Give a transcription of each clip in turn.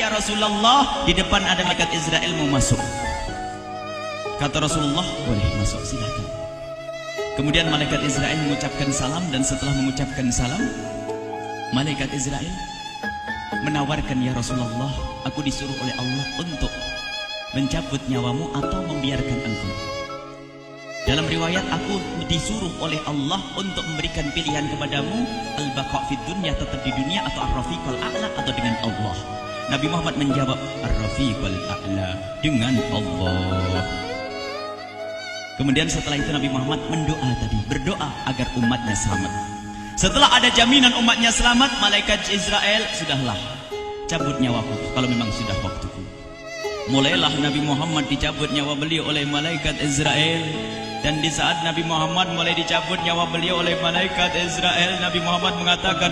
ya Rasulullah, di depan ada malaikat Israel mau masuk. Kata Rasulullah, boleh masuk, silakan. Kemudian malaikat Israel mengucapkan salam, dan setelah mengucapkan salam, malaikat Israel menawarkan, ya Rasulullah, aku disuruh oleh Allah untuk mencabut nyawamu atau membiarkan engkau. Dalam riwayat, aku disuruh oleh Allah untuk memberikan pilihan kepadamu, al-baqa' fid dunya, tetap di dunia, atau ar-rafiqul a'la, atau dengan Allah. Nabi Muhammad menjawab, ar-rafiqul a'la, dengan Allah. Kemudian setelah itu Nabi Muhammad berdoa agar umatnya selamat. Setelah ada jaminan umatnya selamat, malaikat Israel, sudahlah, cabut nyawaku kalau memang sudah waktuku. Mulailah Nabi Muhammad dicabut nyawa beliau oleh malaikat Israel. Dan di saat Nabi Muhammad mulai dicabut nyawa beliau oleh malaikat Israel, Nabi Muhammad mengatakan,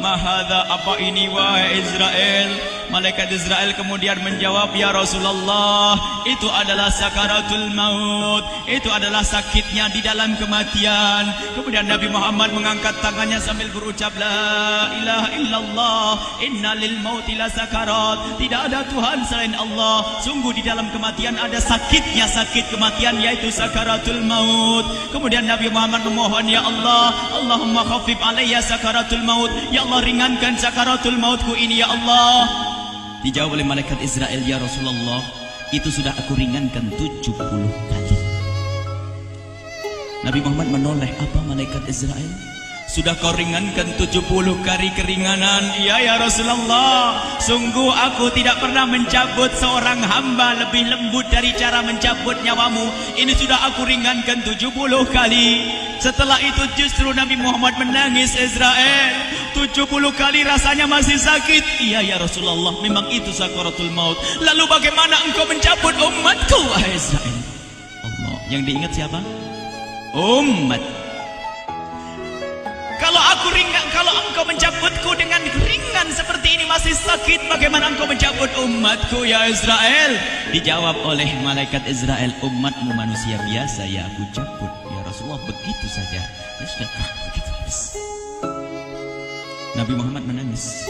mahadha, apa ini wahai Israel? Malaikat Israel kemudian menjawab, ya Rasulullah, itu adalah sakaratul maut, itu adalah sakitnya di dalam kematian. Kemudian Nabi Muhammad mengangkat tangannya sambil berucap, la ilaha illallah, inna lil mauti la sakarat, tidak ada Tuhan selain Allah, sungguh di dalam kematian ada sakitnya, sakit kematian, yaitu sakaratul maut. Kemudian Nabi Muhammad memohon, ya Allah, Allahumma khaffif alayya sakaratul maut, ya Allah, ringankan sakaratul mautku ini, ya Allah. Dijawab oleh malaikat Israel, ya Rasulullah, itu sudah aku ringankan 70 kali. Nabi Muhammad menoleh, apa malaikat Israel? Sudah kau ringankan 70 kali keringanan? Iya ya Rasulullah, sungguh aku tidak pernah mencabut seorang hamba lebih lembut dari cara mencabut nyawamu. Ini sudah aku ringankan 70 kali. Setelah itu justru Nabi Muhammad menangis, Israel, 70 kali rasanya masih sakit. Iya ya Rasulullah, memang itu sakaratul maut. Lalu bagaimana engkau mencabut umatku, wahai Israel? Allah, yang diingat siapa? Umat. Kalau engkau mencabutku dengan ringan seperti ini masih sakit, bagaimana engkau mencabut umatku, ya Israel? Dijawab oleh malaikat Israel, umatmu manusia biasa, ya aku cabut. Ya Rasulullah, begitu saja. Ya sudah, begitu habis. Nabi Muhammad menangis.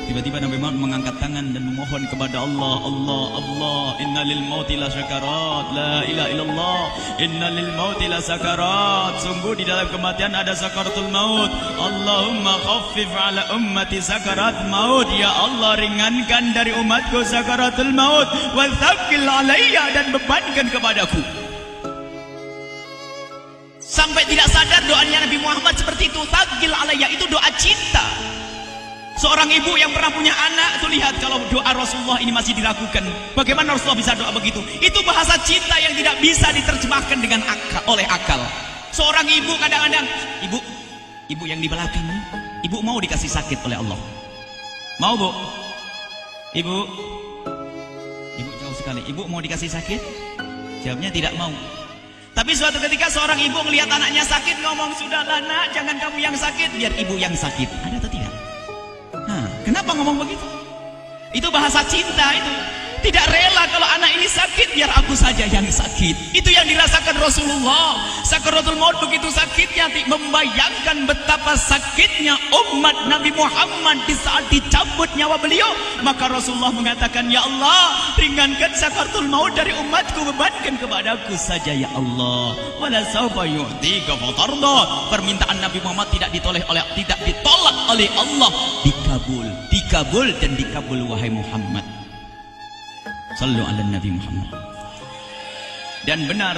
Tiba-tiba Nabi Muhammad mengangkat tangan dan memohon kepada Allah, Allah, inna lil mauti la sakarat, la ilaha illallah, inna lil mauti la sakarat, sungguh di dalam kematian ada sakaratul maut. Allahumma khaffif ala ummati sakarat maut, ya Allah, ringankan dari umatku sakaratul maut, wa tsaqqil alayya, dan bebankan kepadaku. Sampai tidak sadar doanya Nabi Muhammad seperti itu, tsaqqil alayya, itu doa cinta. Seorang ibu yang pernah punya anak itu, lihat kalau doa Rasulullah ini masih diragukan, bagaimana Rasulullah bisa doa begitu? Itu bahasa cinta yang tidak bisa diterjemahkan dengan oleh akal. Seorang ibu kadang-kadang, ibu yang di belakang, ibu mau dikasih sakit oleh Allah? Mau, Bu? Ibu jauh sekali. Ibu mau dikasih sakit? Jawabnya tidak mau. Tapi suatu ketika seorang ibu melihat anaknya sakit, ngomong, sudahlah nak, jangan kamu yang sakit, biar ibu yang sakit. Ada atau tidak? Kenapa ngomong begitu? Itu bahasa cinta itu. Tidak rela kalau anak ini sakit, biar aku saja yang sakit. Itu yang dirasakan Rasulullah. Sakaratul maut begitu sakitnya, membayangkan betapa sakitnya umat Nabi Muhammad di saat dicabut nyawa beliau. Maka Rasulullah mengatakan, ya Allah, ringankan sakaratul maut dari umatku, bebankan kepadaku saja, ya Allah. Wala sawfa yu'tika fatarda. Permintaan Nabi Muhammad tidak ditolak oleh Allah, dikabul dan dikabul, wahai Muhammad. Sallu ala Nabi Muhammad. Dan benar,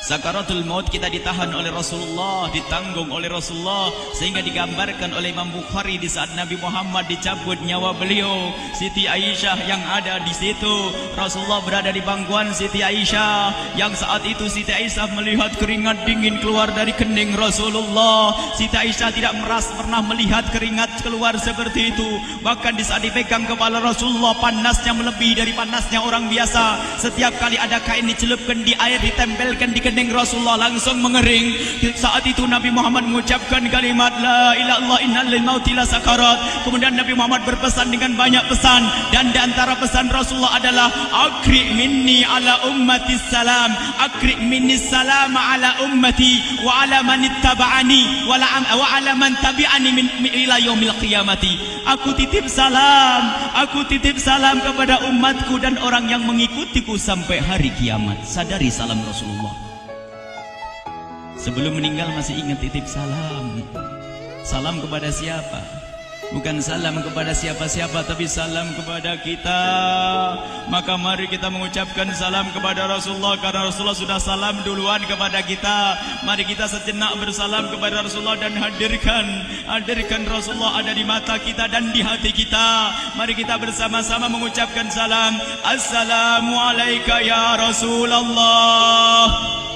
sakaratul maut kita ditahan oleh Rasulullah, ditanggung oleh Rasulullah, sehingga digambarkan oleh Imam Bukhari di saat Nabi Muhammad dicabut nyawa beliau, Siti Aisyah yang ada di situ. Rasulullah berada di pangkuan Siti Aisyah, yang saat itu Siti Aisyah melihat keringat dingin keluar dari kening Rasulullah. Siti Aisyah tidak pernah melihat keringat keluar seperti itu. Bahkan di saat dipegang kepala Rasulullah, panasnya melebihi dari panasnya orang biasa. Setiap kali ada kain dicelupkan di air, ditempelkan di kening Rasulullah langsung mengering. Saat itu Nabi Muhammad mengucapkan kalimat la ilaha illallah innal lil mauti lasakarat. Kemudian Nabi Muhammad berpesan dengan banyak pesan, dan di antara pesan Rasulullah adalah akri minni ala ummati salam, akri minni salam ala ummati wa ala man ittaba'ani wa ala man tabi'ani min ila yaumil qiyamati. Aku titip salam kepada umatku dan orang yang mengikutiku sampai hari kiamat. Sadari salam Rasulullah. Sebelum meninggal masih ingat titip salam. Salam kepada siapa? Bukan salam kepada siapa-siapa, tapi salam kepada kita. Maka mari kita mengucapkan salam kepada Rasulullah, karena Rasulullah sudah salam duluan kepada kita. Mari kita sejenak bersalam kepada Rasulullah dan hadirkan Rasulullah ada di mata kita dan di hati kita. Mari kita bersama-sama mengucapkan salam. Assalamualaikum ya Rasulullah.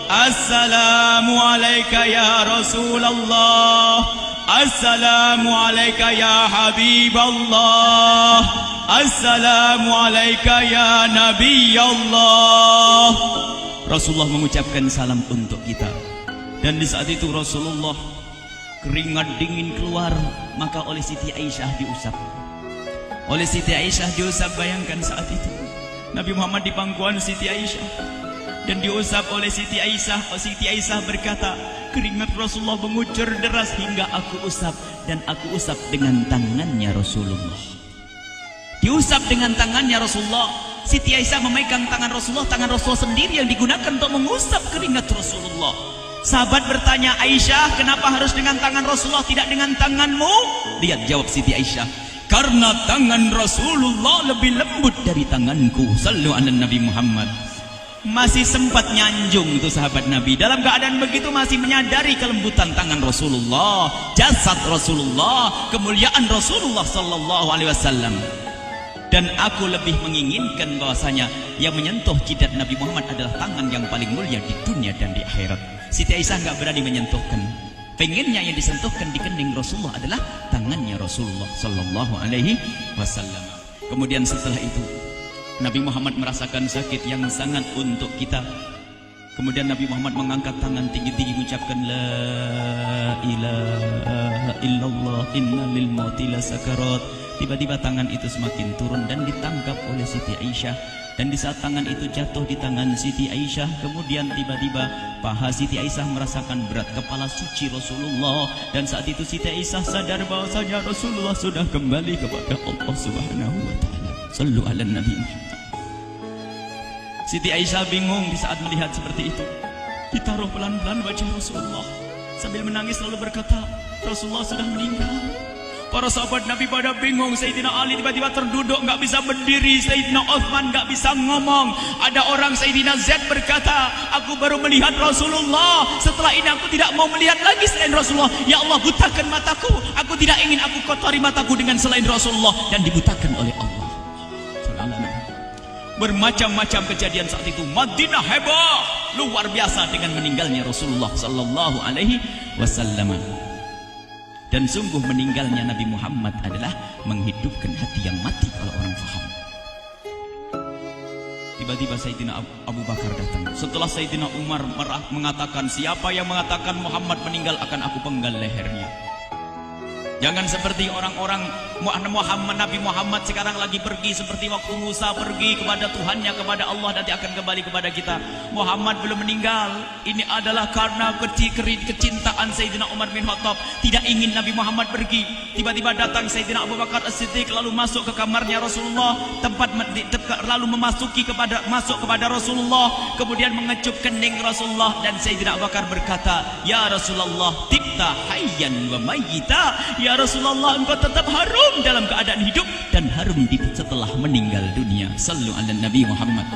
Assalamualaikum ya Rasulullah. Assalamualaikum ya Habiballah. Assalamualaikum ya Nabi Allah. Rasulullah mengucapkan salam untuk kita. Dan di saat itu Rasulullah keringat dingin keluar, maka oleh Siti Aisyah diusap. Oleh Siti Aisyah diusap, bayangkan saat itu Nabi Muhammad di pangkuan Siti Aisyah dan diusap oleh Siti Aisyah. Siti Aisyah berkata, keringat Rasulullah mengucur deras hingga aku usap, dan aku usap dengan tangannya Rasulullah. Diusap dengan tangannya Rasulullah. Siti Aisyah memegang tangan Rasulullah sendiri yang digunakan untuk mengusap keringat Rasulullah. Sahabat bertanya, Aisyah, kenapa harus dengan tangan Rasulullah tidak dengan tanganmu? Lihat jawab Siti Aisyah, karena tangan Rasulullah lebih lembut dari tanganku. Sallu ala Nabi Muhammad. Masih sempat nyanjung itu sahabat Nabi. Dalam keadaan begitu masih menyadari kelembutan tangan Rasulullah, jasad Rasulullah, kemuliaan Rasulullah sallallahu alaihi wasallam. Dan aku lebih menginginkan bahwasanya yang menyentuh jidat Nabi Muhammad adalah tangan yang paling mulia di dunia dan di akhirat. Siti Aisyah enggak berani menyentuhkan. Pengennya yang disentuhkan di kening Rasulullah adalah tangannya Rasulullah sallallahu alaihi wasallam. Kemudian setelah itu Nabi Muhammad merasakan sakit yang sangat untuk kita. Kemudian Nabi Muhammad mengangkat tangan tinggi-tinggi mengucapkan la ilaha illallah inna lil mauti lasakarat. Tiba-tiba tangan itu semakin turun dan ditangkap oleh Siti Aisyah. Dan di saat tangan itu jatuh di tangan Siti Aisyah, kemudian tiba-tiba paha Siti Aisyah merasakan berat kepala suci Rasulullah. Dan saat itu Siti Aisyah sadar bahwasanya Rasulullah sudah kembali kepada Allah Subhanahu wa taala. Sallu ala Nabi Muhammad. Siti Aisyah bingung di saat melihat seperti itu. Ditaruh pelan-pelan wajah Rasulullah, sambil menangis lalu berkata, Rasulullah sudah meninggal. Para sahabat Nabi pada bingung. Sayyidina Ali tiba-tiba terduduk, nggak bisa berdiri. Sayyidina Uthman nggak bisa ngomong. Ada orang, Sayyidina Zaid berkata, aku baru melihat Rasulullah. Setelah ini aku tidak mau melihat lagi selain Rasulullah. Ya Allah, butakan mataku. Aku tidak ingin aku kotori mataku dengan selain Rasulullah. Dan dibutakan oleh Allah. Bermacam-macam kejadian saat itu. Madinah heboh luar biasa dengan meninggalnya Rasulullah sallallahu alaihi wasallam. Dan sungguh meninggalnya Nabi Muhammad adalah menghidupkan hati yang mati kalau orang faham. Tiba-tiba Sayyidina Abu Bakar datang. Setelah Sayyidina Umar mengatakan, siapa yang mengatakan Muhammad meninggal akan aku penggal lehernya. Jangan seperti orang-orang Nabi Muhammad sekarang lagi pergi seperti waktu Musa pergi kepada Tuhannya, kepada Allah, nanti akan kembali kepada kita. Muhammad belum meninggal. Ini adalah karena kecintaan Sayyidina Umar bin Khattab, tidak ingin Nabi Muhammad pergi. Tiba-tiba datang Sayyidina Abu Bakar As-Siddiq lalu masuk ke kamarnya Rasulullah, lalu masuk kepada Rasulullah, kemudian mengecup kening Rasulullah. Dan Sayyidina Abu Bakar berkata, ya Rasulullah, tibta hayyan wa mayyita. Ya Rasulullah, engkau tetap harum dalam keadaan hidup dan harum setelah meninggal dunia. Sallu ala Nabi Muhammad.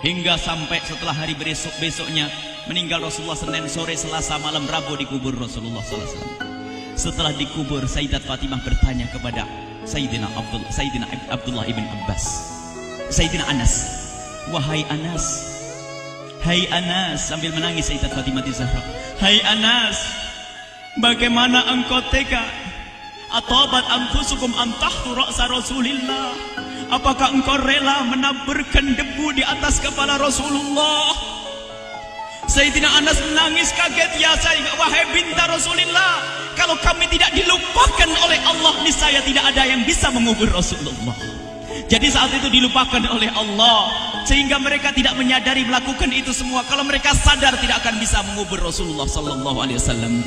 Hingga sampai setelah hari besoknya meninggal Rasulullah Senin sore, Selasa malam, Rabu dikubur Rasulullah sallallahu alaihi wasallam. Setelah dikubur, Sayyidat Fatimah bertanya kepada Sayyidina Abdullah ibn Abbas, Sayyidina Anas, wahai Anas, hai Anas, sambil menangis Sayyidat Fatimah Zahra, hai Anas, bagaimana engkau tega? Atabat anfusukum antahtu ra'sa Rasulillah. Apakah engkau rela menaburkan debu di atas kepala Rasulullah? Sayyidina Anas menangis kaget, ya wahai binti Rasulullah, kalau kami tidak dilupakan oleh Allah, niscaya tidak ada yang bisa mengubur Rasulullah. Jadi saat itu dilupakan oleh Allah, sehingga mereka tidak menyadari melakukan itu semua. Kalau mereka sadar, tidak akan bisa mengubur Rasulullah sallallahu alaihi wasallam.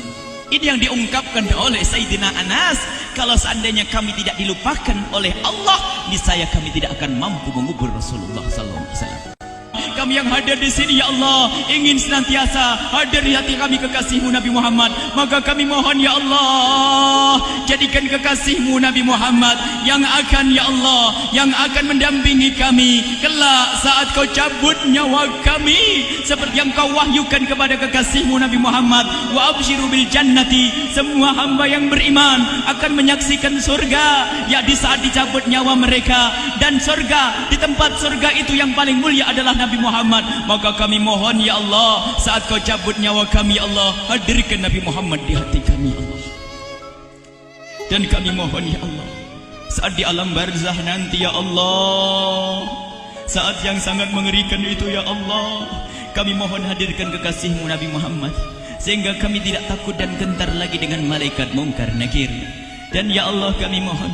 Ini yang diungkapkan oleh Sayyidina Anas, kalau seandainya kami tidak dilupakan oleh Allah, niscaya kami tidak akan mampu mengubur Rasulullah sallallahu alaihi wasallam. Kami yang hadir di sini, ya Allah, ingin senantiasa hadir di hati kami kekasih-Mu Nabi Muhammad. Maka kami mohon, ya Allah, jadikan kekasih-Mu Nabi Muhammad yang akan, ya Allah, yang akan mendampingi kami kelak saat Kau cabut nyawa kami, seperti yang Kau wahyukan kepada kekasih-Mu Nabi Muhammad. Wa absyiru bil jannati, semua hamba yang beriman akan menyaksikan surga, ya di saat dicabut nyawa mereka. Dan surga, di tempat surga itu yang paling mulia adalah Nabi Muhammad. Maka kami mohon, ya Allah, saat Kau cabut nyawa kami, ya Allah, hadirkan Nabi Muhammad di hati kami, ya Allah. Dan kami mohon, ya Allah, saat di alam barzah nanti, ya Allah, saat yang sangat mengerikan itu, ya Allah, kami mohon hadirkan kekasih-Mu Nabi Muhammad, sehingga kami tidak takut dan gentar lagi dengan malaikat mungkar nakir. Dan ya Allah, kami mohon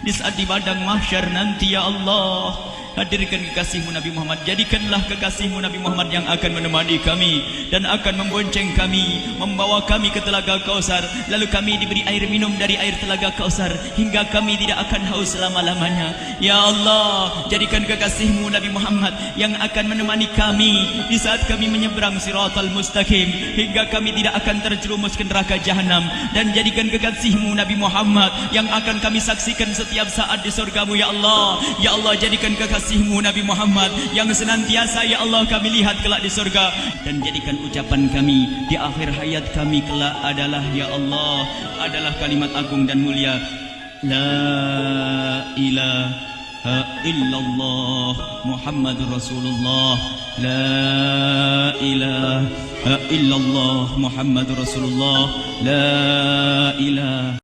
di saat di padang mahsyar nanti, ya Allah, hadirkan kekasih-Mu Nabi Muhammad. Jadikanlah kekasih-Mu Nabi Muhammad yang akan menemani kami dan akan membonceng kami, membawa kami ke telaga Kausar. Lalu kami diberi air minum dari air telaga Kausar hingga kami tidak akan haus selama-lamanya. Ya Allah, jadikan kekasih-Mu Nabi Muhammad yang akan menemani kami di saat kami menyeberang Siratal Mustaqim hingga kami tidak akan terjerumus ke neraka Jahanam. Dan jadikan kekasih-Mu Nabi Muhammad yang akan kami saksikan setiap saat di surga-Mu, ya Allah. Ya Allah, jadikan kekasih-Mu Nabi Muhammad yang senantiasa, ya Allah, kami lihat kelak di surga. Dan jadikan ucapan kami di akhir hayat kami kelak adalah, ya Allah, adalah kalimat agung dan mulia, La ilaha illallah Muhammadur Rasulullah. La ilaha illallah Muhammadur Rasulullah. La ilaha